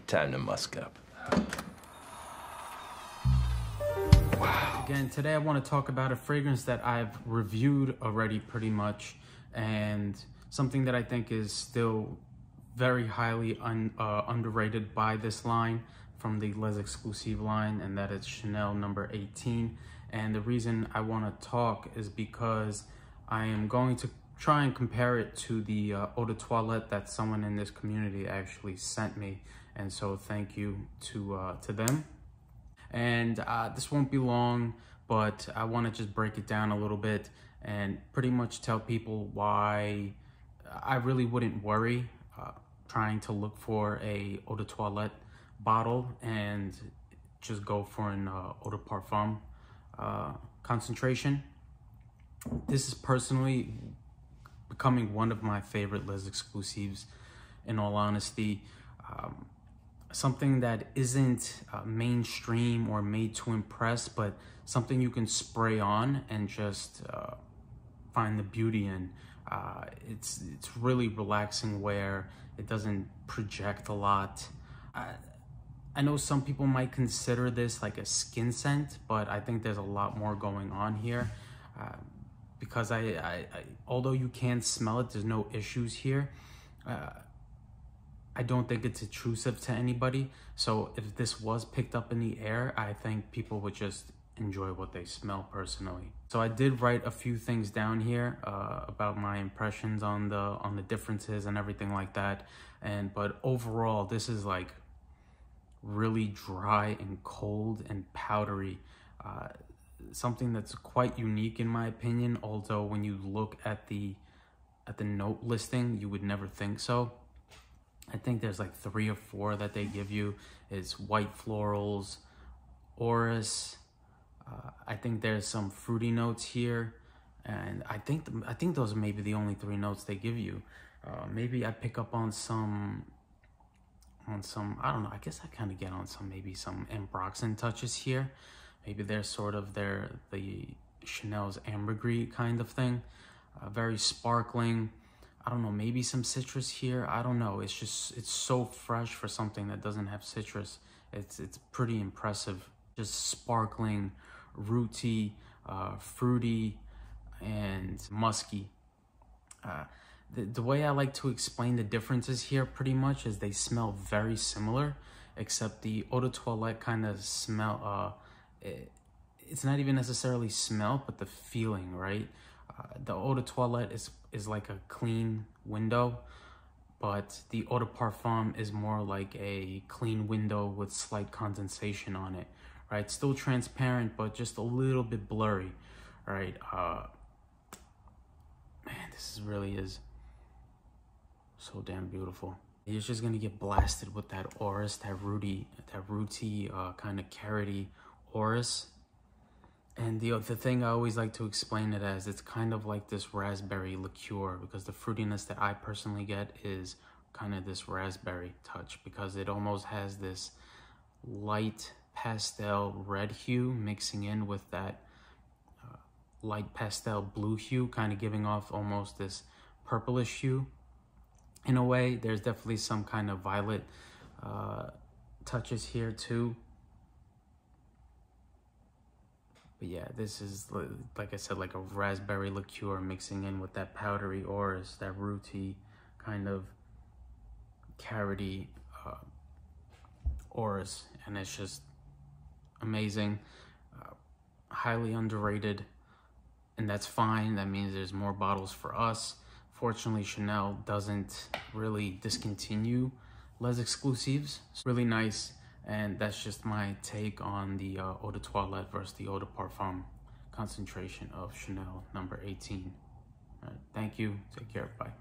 Time to musk up. Again, today I want to talk about a fragrance that I've reviewed already pretty much, and something that I think is still very highly underrated by this line from the Les Exclusive line, and that is Chanel number 18. And the reason I want to talk is because I am going to try and compare it to the eau de toilette that someone in this community actually sent me, and so thank you to them. And this won't be long, but I want to just break it down a little bit and pretty much tell people why I really wouldn't worry trying to look for a eau de toilette bottle and just go for an eau de parfum concentration. This is personally becoming one of my favorite Les Exclusives, in all honesty. Something that isn't mainstream or made to impress, but something you can spray on and just find the beauty in. It's really relaxing wear. It doesn't project a lot. I know some people might consider this like a skin scent, but I think there's a lot more going on here. Because although you can smell it, there's no issues here. I don't think it's intrusive to anybody. So if this was picked up in the air, I think people would just enjoy what they smell personally. So I did write a few things down here about my impressions on the differences and everything like that. But overall, this is like really dry and cold and powdery. Something that's quite unique in my opinion, although when you look at the note listing, you would never think so. I think there's like 3 or 4 that they give you. It's white florals, orris. I think there's some fruity notes here, and I think those are maybe the only 3 notes they give you. Maybe I pick up on some. I don't know. I guess I kind of get on maybe some ambroxan touches here. Maybe they're sort of the Chanel's ambergris kind of thing. Very sparkling. I don't know, maybe some citrus here. I don't know. It's so fresh for something that doesn't have citrus. It's pretty impressive. Just sparkling, rooty, fruity, and musky. The way I like to explain the differences here pretty much is they smell very similar, except the eau de toilette kind of smell, it's not even necessarily smell, but the feeling, right? The eau de toilette is like a clean window, but the eau de parfum is more like a clean window with slight condensation on it, right? Still transparent, but just a little bit blurry, right? Man, this really is so damn beautiful. You're just gonna get blasted with that orris, that rooty kind of carroty orris. And the thing I always like to explain it as, it's kind of like this raspberry liqueur, because the fruitiness that I personally get is kind of this raspberry touch, because it almost has this light pastel red hue mixing in with that light pastel blue hue, kind of giving off almost this purplish hue. In a way, there's definitely some kind of violet touches here too. But yeah, this is, like I said, like a raspberry liqueur mixing in with that powdery orris, that rooty kind of carroty orris, and it's just amazing, highly underrated, and that's fine. That means there's more bottles for us. Fortunately, Chanel doesn't really discontinue Les Exclusives. It's really nice. And that's just my take on the eau de toilette versus the eau de parfum concentration of Chanel number 18. All right, thank you. Take care. Bye.